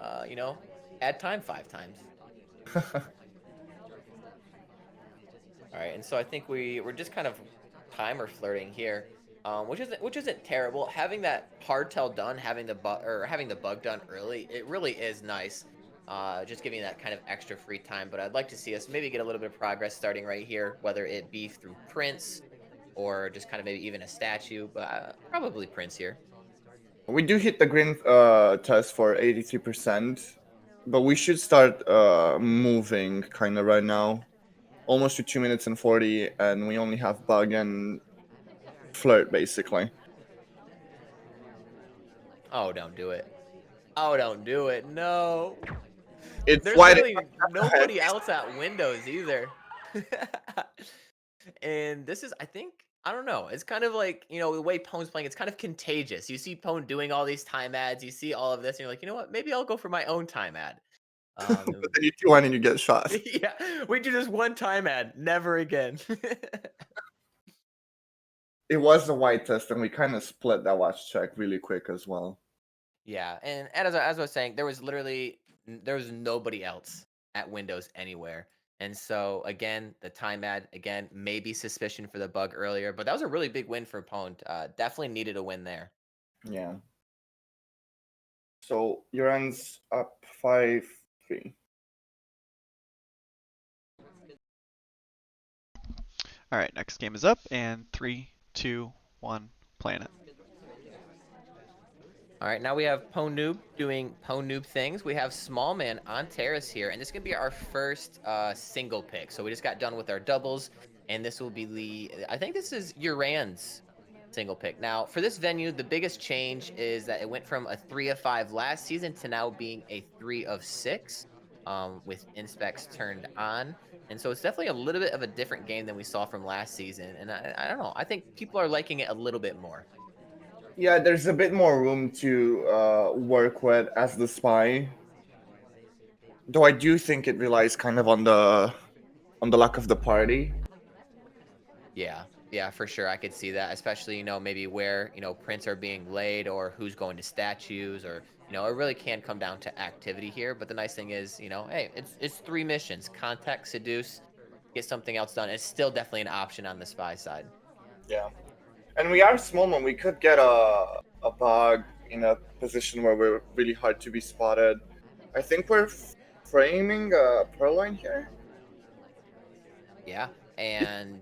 add time 5 times. All right, and so I think we're just kind of timer flirting here, which isn't terrible. Having that hard tell done, having the bug done early, it really is nice. Just giving that kind of extra free time. But I'd like to see us maybe get a little bit of progress starting right here, whether it be through prints or just kind of maybe even a statue, but probably prints here. We do hit the green test for 83%, but we should start moving kind of right now. Almost to 2 minutes and 40, and we only have bug and flirt basically. Oh, don't do it. Oh, don't do it. No. It's There's wide. literally nobody else at Windows either. And this is, I think, I don't know. It's kind of like, the way Pwn's playing, it's kind of contagious. You see Pwn doing all these time ads, you see all of this, and you're like, you know what? Maybe I'll go for my own time ad. But then you do one and you get shot. Yeah, we do just one time ad, never again. It was a white test, and we kind of split that watch check really quick as well. Yeah, and as I was saying, there was nobody else at Windows anywhere. And so again, the time ad again, maybe suspicion for the bug earlier, but that was a really big win for Pwn. Definitely needed a win there. Yeah. So Uran's up 5-3. All right, next game is up, and 3, 2, 1, playing it. All right, now we have pwndnoob doing pwndnoob things. We have Small Man on terrace here, and this is gonna be our first single pick. So we just got done with our doubles, and this will be I think this is YerAnd's single pick. Now, for this venue, the biggest change is that it went from a 3 of 5 last season to now being a 3 of 6, with inspects turned on. And so it's definitely a little bit of a different game than we saw from last season. And I don't know, I think people are liking it a little bit more. Yeah, there's a bit more room to work with as the spy. Though I do think it relies kind of on the luck of the party. Yeah, for sure. I could see that, especially, maybe where, prints are being laid or who's going to statues or, it really can come down to activity here. But the nice thing is, hey, it's 3 missions: contact, seduce, get something else done. It's still definitely an option on the spy side. Yeah. And we are small man. We could get a bug in a position where we're really hard to be spotted. I think we're framing a Purloin here. Yeah, and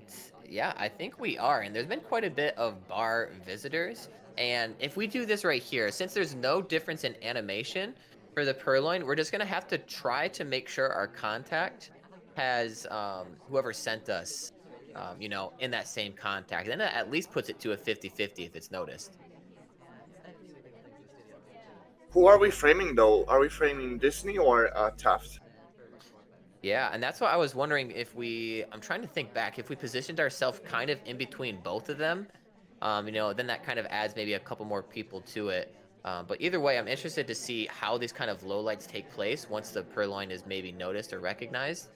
yeah, I think we are. And there's been quite a bit of bar visitors. And if we do this right here, since there's no difference in animation for the Purloin, we're just going to have to try to make sure our contact has whoever sent us, in that same contact. Then that at least puts it to a 50-50 if it's noticed. Who are we framing though? Are we framing Disney or Taft? Yeah, and that's what I was wondering if I'm trying to think back, if we positioned ourselves kind of in between both of them, then that kind of adds maybe a couple more people to it. But either way, I'm interested to see how these kind of lowlights take place once the purloin is maybe noticed or recognized.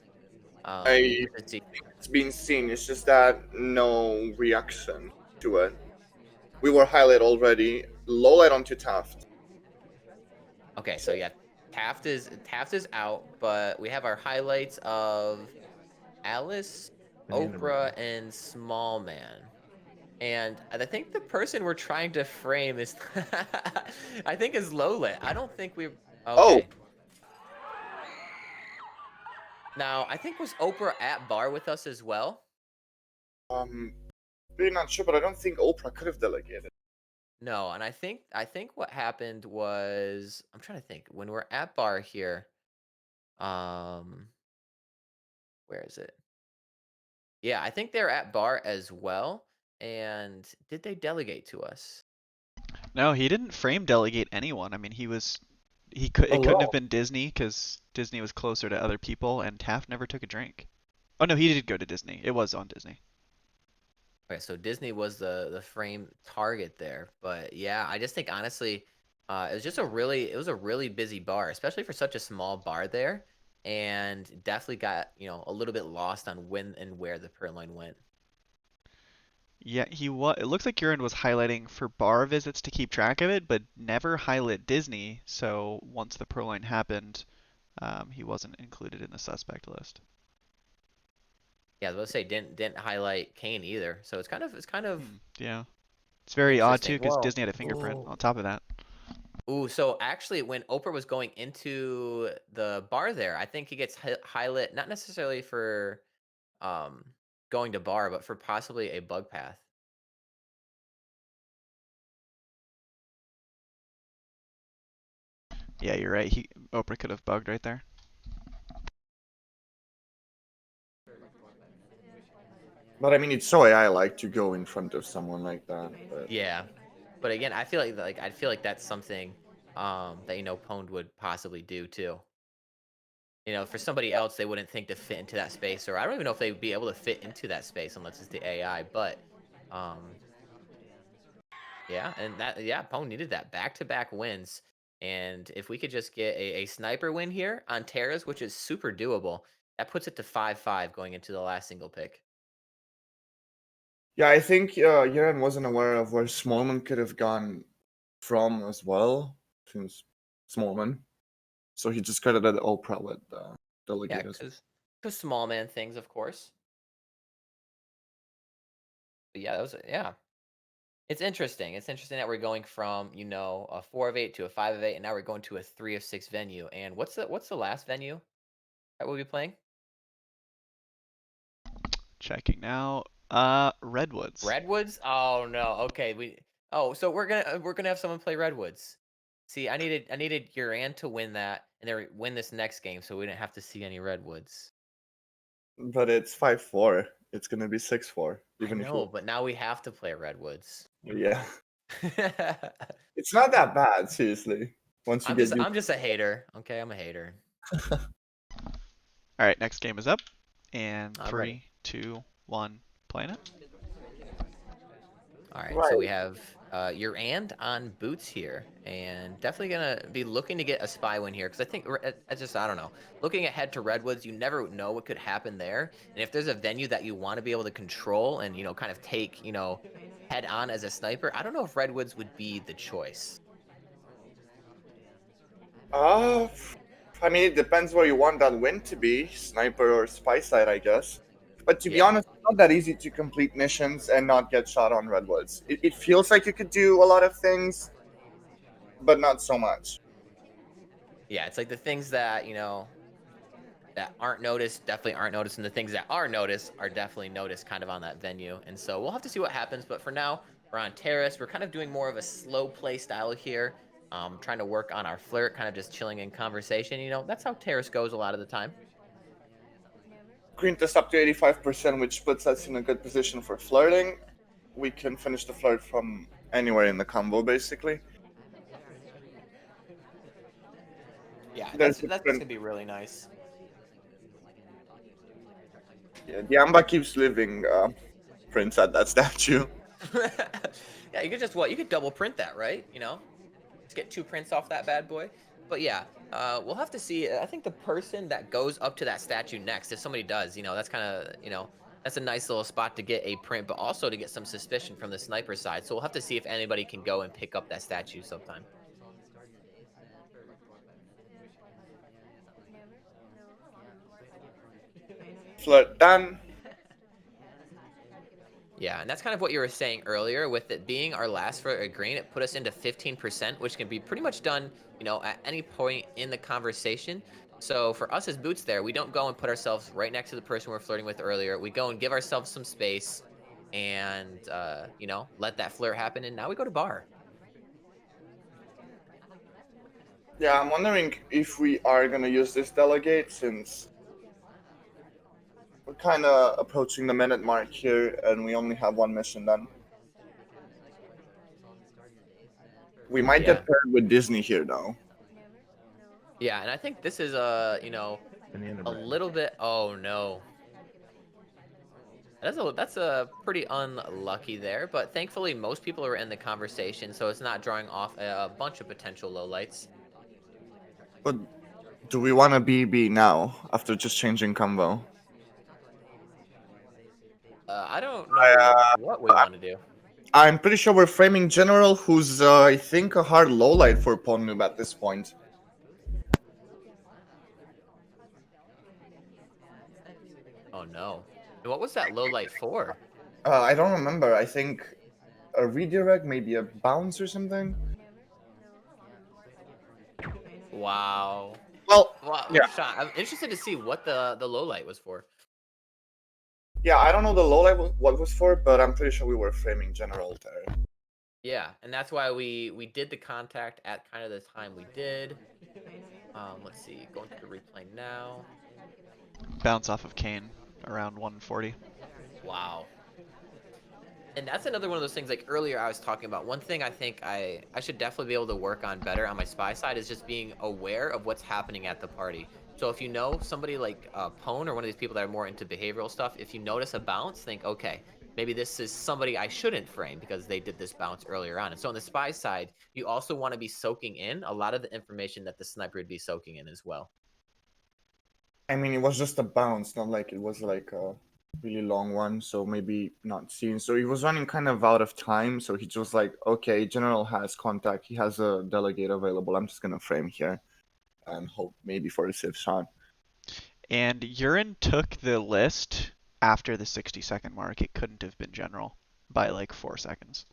I To see. think it's been seen. It's just that no reaction to it. We were highlight already. Low light onto Taft. Okay, so yeah, Taft is out, but we have our highlights of Alice, And in the red. Oprah, and Small Man. And I think the person we're trying to frame is, I think, is Lowlit. I don't think we. Oh, Okay. Now, I think was Oprah at bar with us as well. really not sure, but I don't think Oprah could have delegated. No, and I think what happened was, I'm trying to think, when we're at bar here. Where is it? Yeah, I think they're at bar as well. And did they delegate to us? No, he didn't frame delegate anyone. I mean, it couldn't have been Disney because Disney was closer to other people, and Taft never took a drink. Oh no, he did go to Disney. It was on Disney. Okay, so Disney was the frame target there, but yeah, I just think honestly, it was a really busy bar, especially for such a small bar there, and definitely got a little bit lost on when and where the purloin went. Yeah, It looks like YerAnd was highlighting for bar visits to keep track of it, but never highlight Disney. So once the purloin happened, he wasn't included in the suspect list. Yeah, I was about to say didn't highlight Kane either, so it's kind of Yeah, it's very odd too interesting. because Wow. Disney had a fingerprint on top of that. Ooh, so actually, when Oprah was going into the bar there, I think he gets highlight not necessarily for um going to bar, but for possibly a bug path. Yeah, you're right. Oprah could have bugged right there. But I mean, it's so AI-like to go in front of someone like that. But Yeah, but again, I feel like that's something that Pwned would possibly do too. For somebody else, they wouldn't think to fit into that space, or I don't even know if they'd be able to fit into that space unless it's the AI. But um, yeah, and Pwn needed that back-to-back wins, and if we could just get a sniper win here on Terrace, which is super doable, that puts it to 5-5 going into the last single pick. yeah, I think YerAnd wasn't aware of where Smallman could have gone from as well, since Smallman. So he just credited Oprah with Yeah, delegators. because small man things, of course. But yeah, yeah. It's interesting. It's interesting that we're going from, a 4 of 8 to a 5 of 8, and now we're going to a 3 of 6 venue. And what's the last venue that we'll be playing? Checking now. Redwoods. Redwoods? Oh no. Okay, so we're gonna have someone play Redwoods. See, I needed YerAnd to win that and then win this next game, so we didn't have to see any Redwoods. But it's 5-4. It's gonna be 6-4. I Even if know, but now we have to play Redwoods. yeah, it's not that bad. Seriously, once you I'm get just used. I'm just a hater. Okay, I'm a hater. All right, next game is up. And I'm ready. 3, 2, 1, playing it. All right, so we Right. have YerAnd on boots here, and definitely gonna be looking to get a spy win here because I think I don't know. Looking ahead to Redwoods, you never know what could happen there, and if there's a venue that you want to be able to control and kind of take head on as a sniper, I don't know if Redwoods would be the choice. Uh, I mean, it depends where you want that win to be, sniper or spy side, I guess. But to be Yeah, honest, it's not that easy to complete missions and not get shot on Redwoods. It feels like you could do a lot of things, but not so much. yeah, it's like the things that that aren't noticed definitely aren't noticed, and the things that are noticed are definitely noticed kind of on that venue. And so we'll have to see what happens, but for now we're on Terrace. We're kind of doing more of a slow play style here, trying to work on our flirt, kind of just chilling in conversation. That's how Terrace goes a lot of the time. Green test up to 85%, which puts us in a good position for flirting. We can finish the flirt from anywhere in the combo, basically. Yeah, There's that's different. gonna be really nice. Yeah, the Amba keeps living. Prints at that statue. Yeah, you could just you could double print that, right? You know, just get 2 prints off that bad boy. But yeah, we'll have to see. I think the person that goes up to that statue next, if somebody does, that's kind of, that's a nice little spot to get a print, but also to get some suspicion from the sniper side. So we'll have to see if anybody can go and pick up that statue sometime. Flirt done. Yeah, and that's kind of what you were saying earlier with it being our last for a green. It put us into 15%, which can be pretty much done, at any point in the conversation. So for us as boots there, we don't go and put ourselves right next to the person we were flirting with earlier. We go and give ourselves some space and, let that flirt happen. And now we go to bar. Yeah, I'm wondering if we are gonna use this delegate since we're kind of approaching the minute mark here, and we only have one mission done. We might Yeah. get paired with Disney here, though. Yeah, and I think this is, In the end of a red. little bit. Oh no. That's a pretty unlucky there, but thankfully most people are in the conversation, so it's not drawing off a bunch of potential lowlights. But do we want to BB now after just changing combo? I don't know what we want to do. I'm pretty sure we're framing General, who's I think a hard lowlight for pwndnoob at this point. Oh no. And what was that low light for? I don't remember. I think a redirect, maybe a bounce or something. Wow. Well, Wow, yeah, I'm shocked. I'm interested to see what the low light was for. yeah. I don't know the lowlight what was for, but I'm pretty sure we were framing General there. Yeah, and that's why we did the contact at kind of the time we did. Let's see, going to the replay now. Bounce off of Kane around 140. Wow. And that's another one of those things, like earlier I was talking about. One thing I think I should definitely be able to work on better on my spy side is just being aware of what's happening at the party. So if you know somebody like Pwn or one of these people that are more into behavioral stuff, if you notice a bounce, think, okay, maybe this is somebody I shouldn't frame because they did this bounce earlier on. And so on the spy side, you also want to be soaking in a lot of the information that the sniper would be soaking in as well. I mean, it was just a bounce, not like it was like a really long one, so maybe not seen. So he was running kind of out of time, so he just like, okay, General has contact, he has a delegate available, I'm just gonna frame here and hope maybe for a safe shot. And YerAnd took the list after the 60-second mark. It couldn't have been General by like 4 seconds.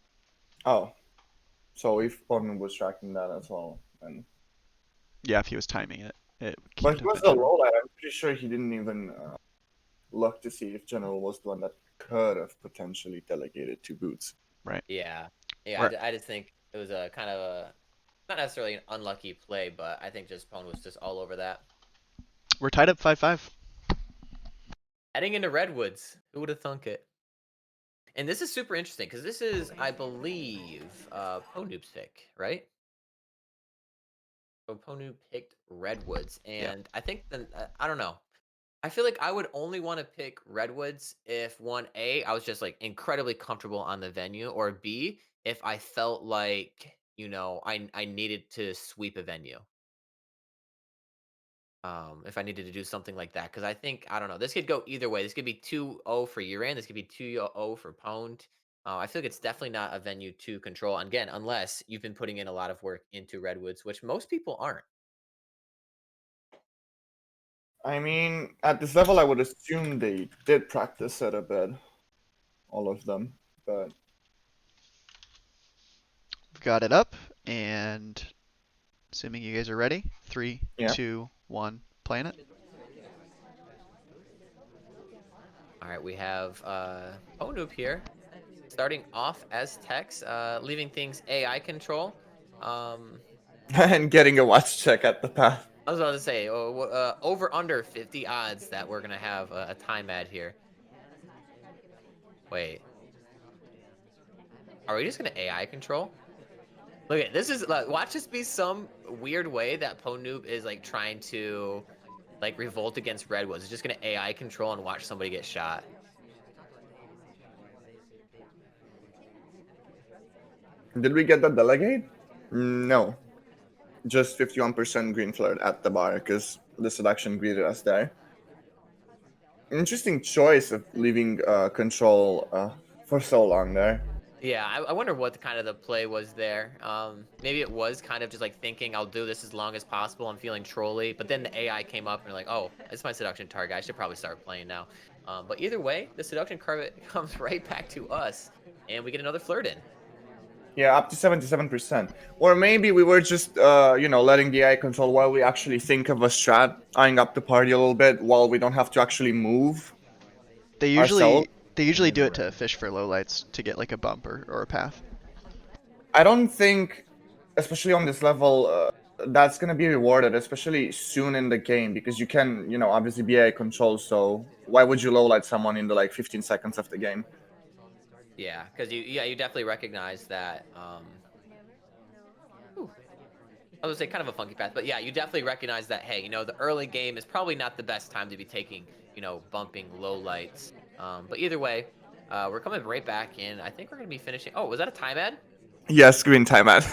Oh, so if pwndnoob was tracking that as well, then... Yeah, if he was timing it, it But couldn't he have was been the General. lowlight, I'm pretty sure he didn't even look to see if General was the one that could have potentially delegated to Boots. Right. Yeah. Yeah, Right. I just think it was a kind of a, not necessarily an unlucky play, but I think just Pwn was just all over that. We're tied up 5-5. Heading into Redwoods. Who would have thunk it? And this is super interesting because this is, I believe, pwndnoob's pick, right? So pwndnoob picked Redwoods, Yeah. and I think then I don't know. I feel like I would only want to pick Redwoods if one A, I was just like incredibly comfortable on the venue, or B, if I felt like I needed to sweep a venue. If I needed to do something like that, because I think, I don't know, this could go either way. This could be 2-0 for YerAnd. This could be 2-0 for Pwned. I feel like it's definitely not a venue to control. Again, unless you've been putting in a lot of work into Redwoods, which most people aren't. I mean, at this level, I would assume they did practice it a bit, all of them, but... We've got it up, and assuming you guys are ready, 3, Yeah. 2, 1, playing it. All right, we have Pwnoob here, starting off as Tex, leaving things AI control. And getting a watch check at the path. I was about to say, over under 50 odds that we're gonna have a time ad here. Wait, are we just gonna AI control? Look at this is like, watch this be some weird way that pwndnoob is like trying to like revolt against Redwoods. It's just gonna AI control and watch somebody get shot. Did we get the delegate? No. Just 51% green flirt at the bar because the selection greeted us there. Interesting choice of leaving control for so long there. Yeah, I wonder what the kind of the play was there. Maybe it was kind of just like thinking I'll do this as long as possible. I'm feeling trolly, but then the AI came up and like, oh, it's my seduction target. I should probably start playing now. But either way, the seduction card comes right back to us, and we get another flirt in. Yeah, up to 77%. Or maybe we were just, letting the AI control while we actually think of a strat, eyeing up the party a little bit while we don't have to actually move They ourselves. usually do it to fish for lowlights to get like a bump or a path. I don't think, especially on this level, that's going to be rewarded, especially soon in the game, because you can, obviously be AI control, so why would you lowlight someone in the, 15 seconds of the game? Yeah, because you definitely recognize that. I would say kind of a funky path, but yeah, you definitely recognize that. Hey, the early game is probably not the best time to be taking, bumping low lights. But either way, we're coming right back in. I think we're gonna be finishing. Oh, was that a time ad? Yes, green time ad.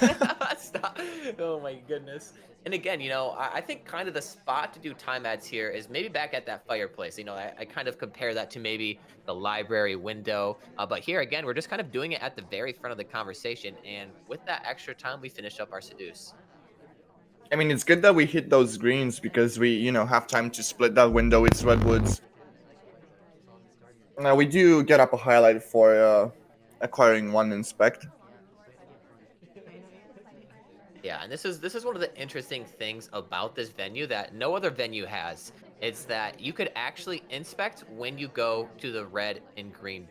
Stop. Oh my goodness. And again, I think kind of the spot to do time ads here is maybe back at that fireplace. I kind of compare that to maybe the library window. But here again, we're just kind of doing it at the very front of the conversation. And with that extra time, we finish up our seduce. I mean, it's good that we hit those greens because we, have time to split that window with Redwoods. Now, we do get up a highlight for acquiring one inspect. Yeah, and this is one of the interesting things about this venue that no other venue has. It's that you could actually inspect when you go to the red and green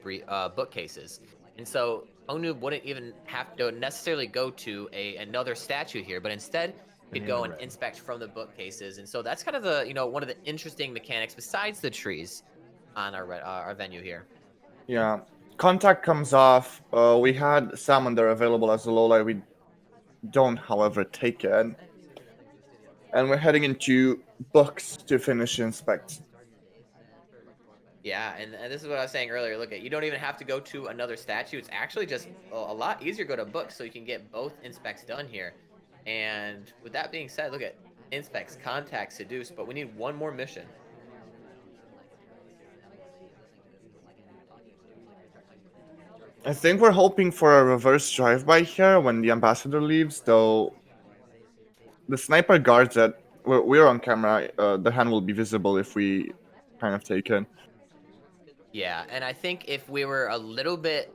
bookcases. And so pwndnoob wouldn't even have to necessarily go to another statue here, but instead could go and inspect from the bookcases. And so that's kind of the, one of the interesting mechanics besides the trees on our venue here. Yeah. Contact comes off. We had Salmon available as a low light. We don't, however, take it. And we're heading into books to finish inspect. Yeah, and this is what I was saying earlier. Look, you don't even have to go to another statue. It's actually just a lot easier to go to books, so you can get both inspects done here. And with that being said, look at inspects, contact, seduce, but we need one more mission. I think we're hoping for a reverse drive-by here when the ambassador leaves, though the sniper guards it. We're on camera. The hand will be visible if we kind of take it. Yeah, and I think if we were a little bit,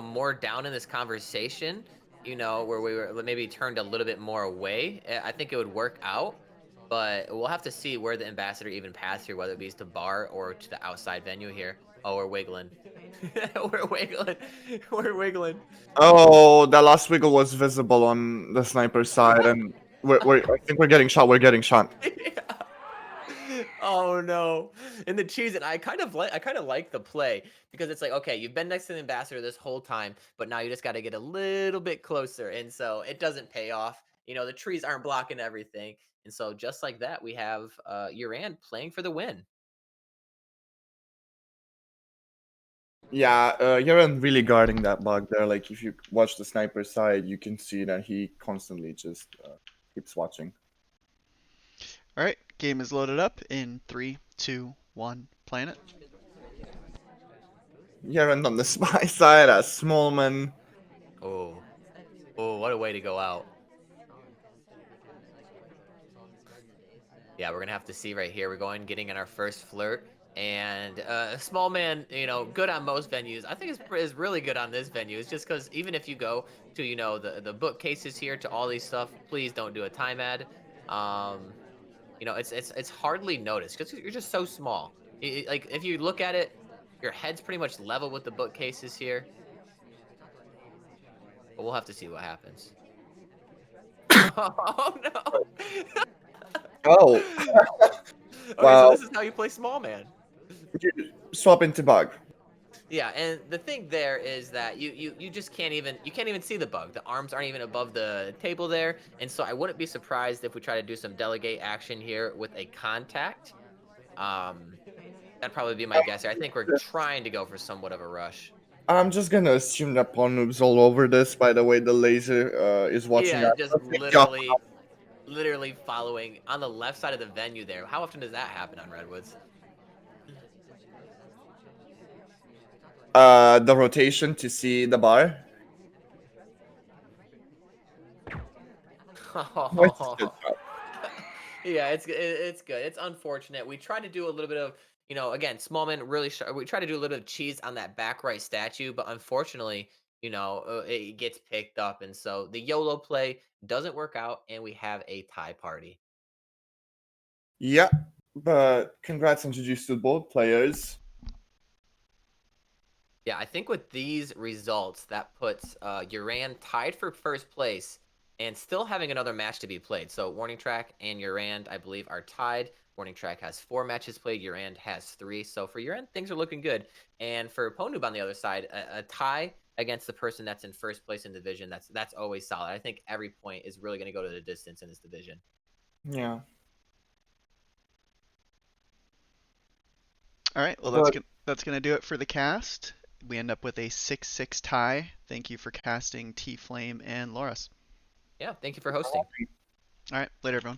more down in this conversation, where we were maybe turned a little bit more away, I think it would work out. But we'll have to see where the ambassador even passed here, whether it be to bar or to the outside venue here. Oh, we're wiggling. We're wiggling. We're wiggling. Oh, that last wiggle was visible on the sniper side, and I think we're getting shot. We're getting shot. Oh no. In the cheese, and I kind of like the play because it's like, okay, you've been next to the ambassador this whole time, but now you just got to get a little bit closer, and so it doesn't pay off. The trees aren't blocking everything, and so just like that, we have YerAnd playing for the win. Yeah, YerAnd really guarding that bug there. Like, if you watch the sniper side, you can see that he constantly just keeps watching. All right, game is loaded up in 3, 2, 1, playing it. YerAnd on the spy side as Smallman. Oh, what a way to go out. Yeah, we're gonna have to see right here. We're getting in our first flirt, and small man, good on most venues. I think is really good on this venue. It's just because even if you go to the bookcases here to all these stuff, please don't do a time ad. It's hardly noticed because you're just so small. Like if you look at it, your head's pretty much level with the bookcases here. But we'll have to see what happens. Oh no! Oh. Okay, so this is how you play small man. Swap into bug. Yeah, and the thing there is that you just can't even see the bug. The arms aren't even above the table there, and so I wouldn't be surprised if we try to do some delegate action here with a contact. Um, that'd probably be my guess here. I think we're trying to go for somewhat of a rush. I'm just gonna assume that Pawn Noob's all over this. By the way, the laser is watching Yeah, us. just Good job. literally following on the left side of the venue there. How often does that happen on Redwoods? The rotation to see the bar. What's good? Yeah, it's good. It's unfortunate. We tried to do a little bit of, again, Smallman really. We tried to do a little bit of cheese on that back right statue, but unfortunately, it gets picked up, and so the YOLO play doesn't work out, and we have a tie party. Yeah, but congrats and GG's to both players. Yeah, I think with these results, that puts YerAnd tied for first place and still having another match to be played. So Warning Track and YerAnd, I believe, are tied. Warning Track has 4 matches played. YerAnd has 3. So for YerAnd, things are looking good. And for pwndnoob on the other side, a tie against the person that's in first place in division, that's always solid. I think every point is really going to go to the distance in this division. Yeah. All right, well But that's gonna do it for the cast. We end up with a 6-6 tie. Thank you for casting T Flame and Loras. Yeah, thank you for hosting. all right, later everyone.